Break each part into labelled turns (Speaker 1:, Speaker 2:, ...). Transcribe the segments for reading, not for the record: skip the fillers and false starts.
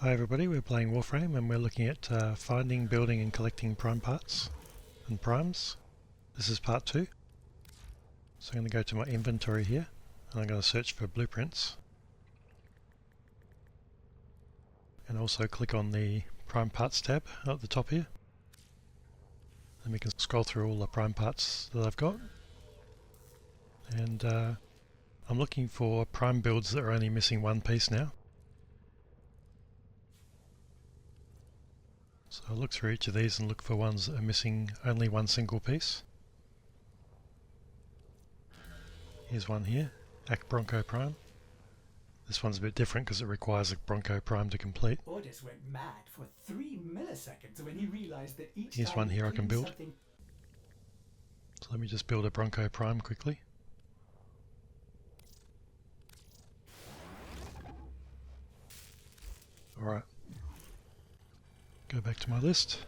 Speaker 1: Hi everybody, we're playing Warframe and we're looking at finding, building and collecting prime parts and primes. This is part 2. So I'm going to go to my inventory here and I'm going to search for blueprints. And also click on the prime parts tab at the top here. And we can scroll through all the prime parts that I've got. And I'm looking for prime builds that are only missing one piece now. So I'll look through each of these and look for ones that are missing only one single piece. Here's one here, Act Bronco Prime. This one's a bit different because it requires a Bronco Prime to complete.
Speaker 2: Orders went mad for 3 milliseconds when he realized that each
Speaker 1: Here's one here I can build. So let me just build a Bronco Prime quickly. Alright. Go back to my list.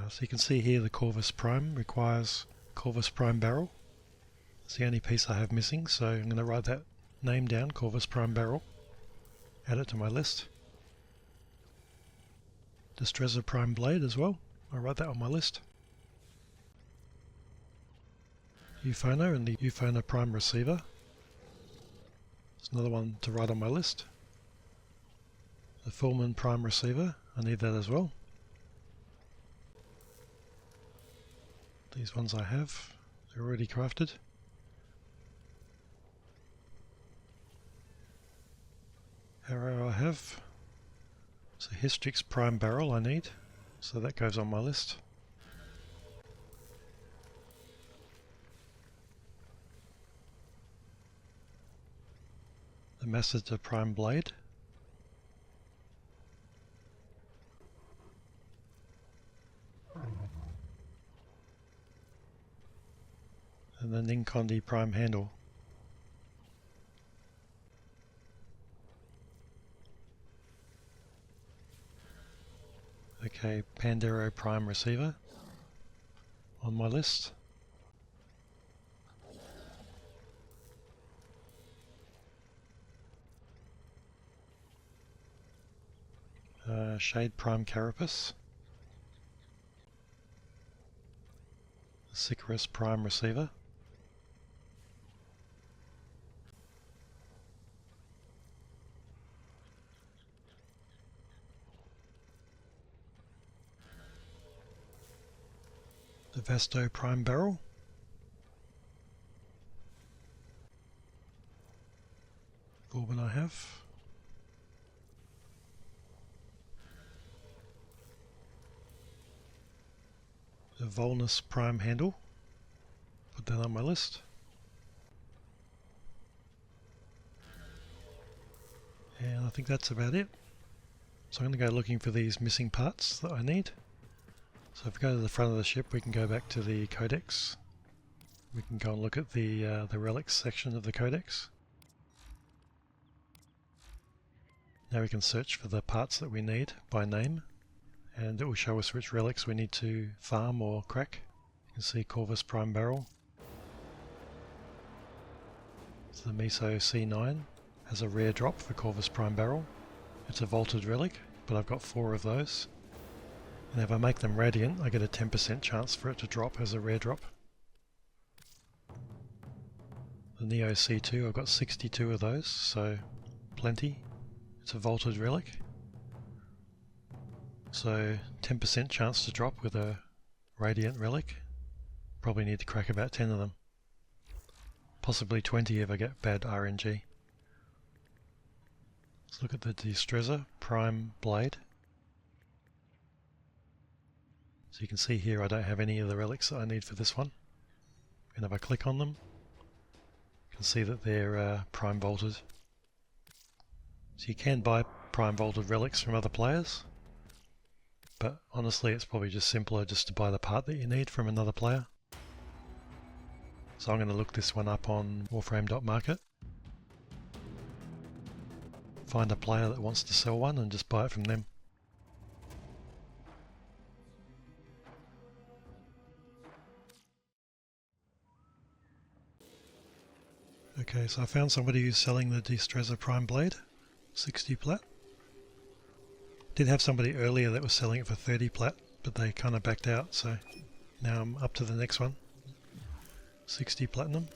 Speaker 1: So you can see here the Corvus Prime requires Corvus Prime Barrel. It's the only piece I have missing, so I'm going to write that name down, Corvus Prime Barrel. Add it to my list. Distressor Prime Blade as well. I'll write that on my list. Euphoner and the Euphoner Prime Receiver. It's another one to write on my list. The Fullman Prime Receiver, I need that as well. These ones I have, they're already crafted. Arrow I have. So Hystrix Prime Barrel I need, so that goes on my list. The Massacre Prime Blade. And the Ninkondi Prime Handle. Okay, Pandero Prime Receiver on my list. Shade Prime Carapace. Sicarus Prime Receiver. The Vasto Prime Barrel. Bourbon I have. The Volnus Prime Handle. Put that on my list. And I think that's about it. So I'm going to go looking for these missing parts that I need. So if we go to the front of the ship, we can go back to the codex. We can go and look at the relics section of the codex. Now we can search for the parts that we need by name, and it will show us which relics we need to farm or crack. You can see Corvus Prime Barrel. So the Miso C9 has a rare drop for Corvus Prime Barrel. It's a vaulted relic, but I've got 4 of those. And if I make them radiant, I get a 10% chance for it to drop as a rare drop. The Neo C2, I've got 62 of those, so plenty. It's a vaulted relic. So 10% chance to drop with a radiant relic. Probably need to crack about 10 of them. Possibly 20 if I get bad RNG. Let's look at the Distressor Prime Blade. So you can see here I don't have any of the relics that I need for this one. And if I click on them, you can see that they're prime vaulted. So you can buy prime vaulted relics from other players, but honestly it's probably just simpler just to buy the part that you need from another player. So I'm going to look this one up on warframe.market. Find a player that wants to sell one and just buy it from them. Okay, so I found somebody who's selling the Destrezza Prime Blade, 60 plat. Did have somebody earlier that was selling it for 30 plat, but they kind of backed out, so now I'm up to the next one. 60 platinum.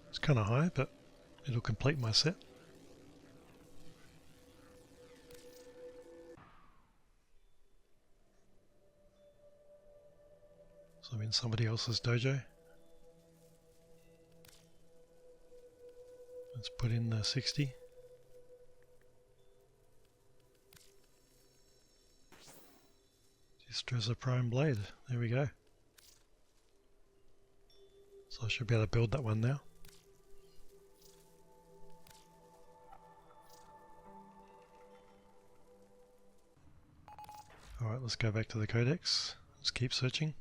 Speaker 1: It's kind of high, but it'll complete my set. So I'm in somebody else's dojo. Let's put in the 60. Destrezza Prime Blade. There we go. So I should be able to build that one now. Alright, let's go back to the codex. Let's keep searching.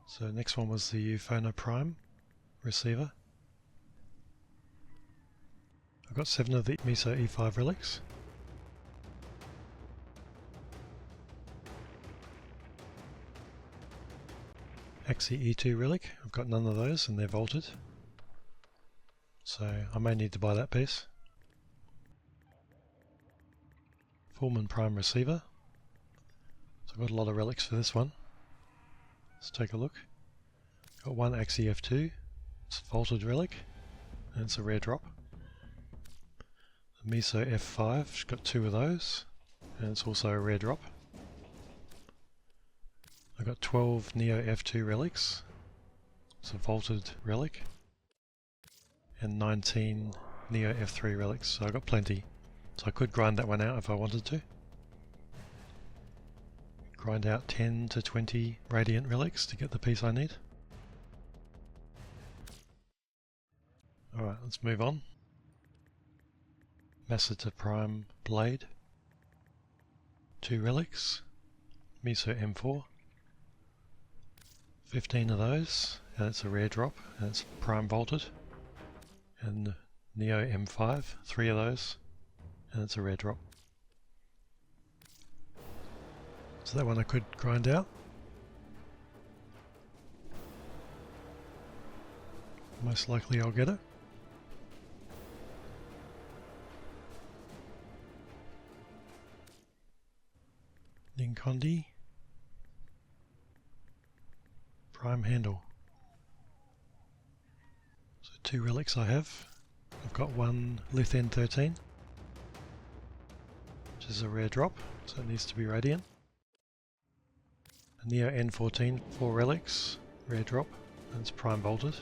Speaker 1: So next one was the Euphona Prime receiver. I've got 7 of the Miso E5 relics. Axie E2 relic, I've got none of those and they're vaulted. So I may need to buy that piece. Fullman Prime receiver. So I've got a lot of relics for this one. Let's take a look. Got one Axie F2, it's a vaulted relic, and it's a rare drop. The Miso F5, got 2 of those, and it's also a rare drop. I've got 12 Neo F2 relics, it's a vaulted relic, and 19 Neo F3 relics, so I've got plenty. So I could grind that one out if I wanted to. Grind out 10 to 20 Radiant relics to get the piece I need. Alright, let's move on. Massiter Prime Blade. 2 relics. Miso M4. 15 of those, and it's a rare drop, and it's Prime Vaulted. And Neo M5, 3 of those, and it's a rare drop. So that one I could grind out. Most likely I'll get it. Ninkondi. Prime Handle. So 2 relics I have. I've got one Lith N13, which is a rare drop, so it needs to be Radiant. A Neo N14, 4 relics, rare drop, and it's Prime Vaulted.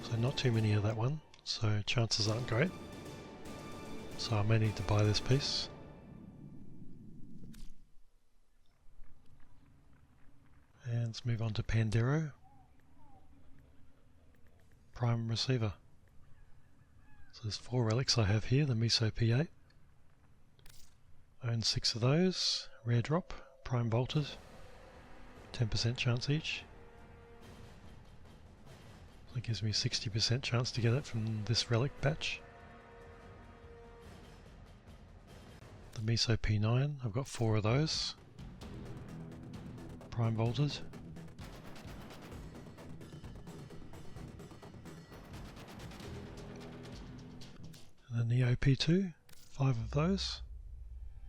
Speaker 1: So not too many of that one, so chances aren't great. So I may need to buy this piece. And let's move on to Pandero. Prime Receiver. So there's 4 relics I have here, the Miso P8. I own 6 of those, rare drop, Prime Vaulted, 10% chance each. So that gives me 60% chance to get it from this relic batch. The Miso P9, I've got 4 of those, Prime Vaulted. And the Neo P2, 5 of those.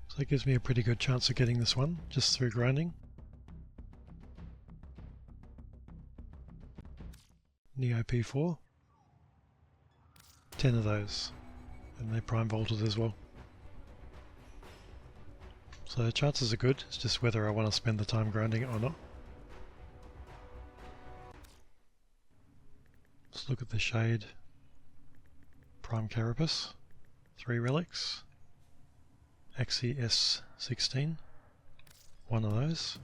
Speaker 1: So that gives me a pretty good chance of getting this one, just through grinding. Neo P4, 10 of those, and they're Prime Vaulted as well. So the chances are good, it's just whether I want to spend the time grinding it or not. Let's look at the Shade. Prime Carapace, 3 relics. Axie S16, 1 of those,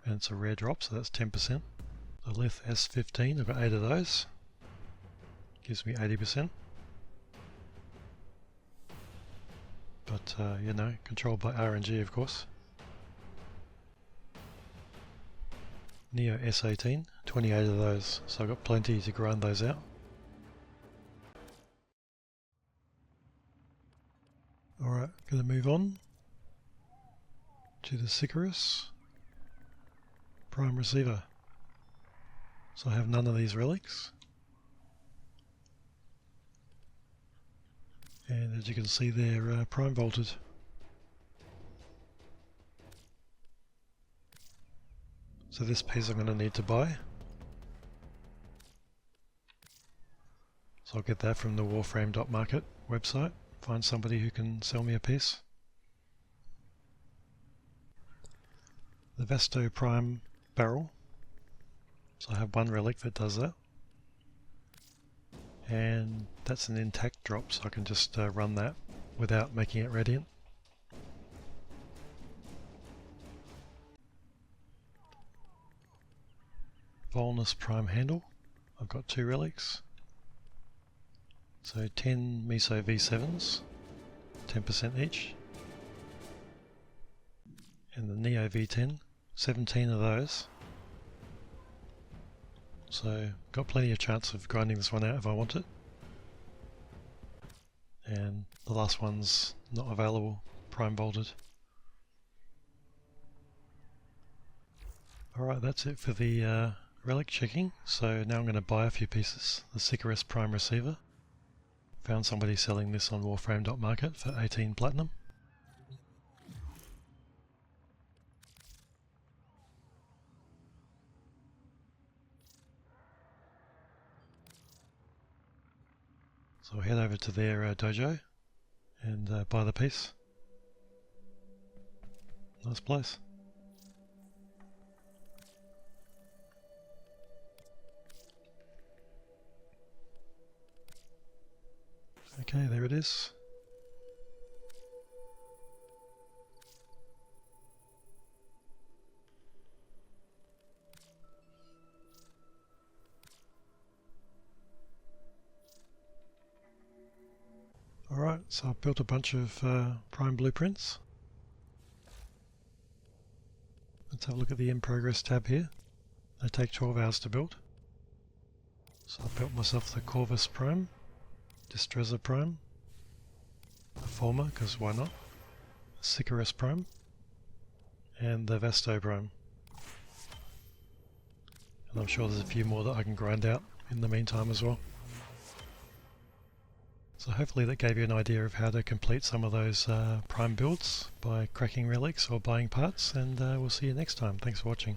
Speaker 1: and it's a rare drop, so that's 10%. The Lith S15, I've got 8 of those, gives me 80%. But, you know, controlled by RNG of course. Neo S18, 28 of those, so I've got plenty to grind those out. Alright, going to move on to the Sicarus. prime receiver. So I have none of these relics. And as you can see, they're prime vaulted. So this piece I'm going to need to buy. So I'll get that from the Warframe.market website. Find somebody who can sell me a piece. The Vesto Prime barrel. So I have one relic that does that. And that's an intact drop, so I can just run that without making it radiant. Volnus Prime handle. I've got 2 relics. So 10 Miso V7s, 10% each. And the Neo V10, 17 of those. So got plenty of chance of grinding this one out if I want it. And the last one's not available, prime vaulted. Alright, that's it for the relic checking. So now I'm going to buy a few pieces. The Sicarus Prime Receiver. Found somebody selling this on Warframe.market for 18 platinum. So I'll head over to their dojo and buy the piece. Nice place. Okay, there it is. Alright, so I've built a bunch of prime blueprints. Let's have a look at the in progress tab here. They take 12 hours to build. So I've built myself the Corvus Prime, Distrezor Prime, the Former, because why not, the Sicarus Prime, and the Vesto Prime. And I'm sure there's a few more that I can grind out in the meantime as well. So hopefully that gave you an idea of how to complete some of those prime builds by cracking relics or buying parts, and we'll see you next time. Thanks for watching.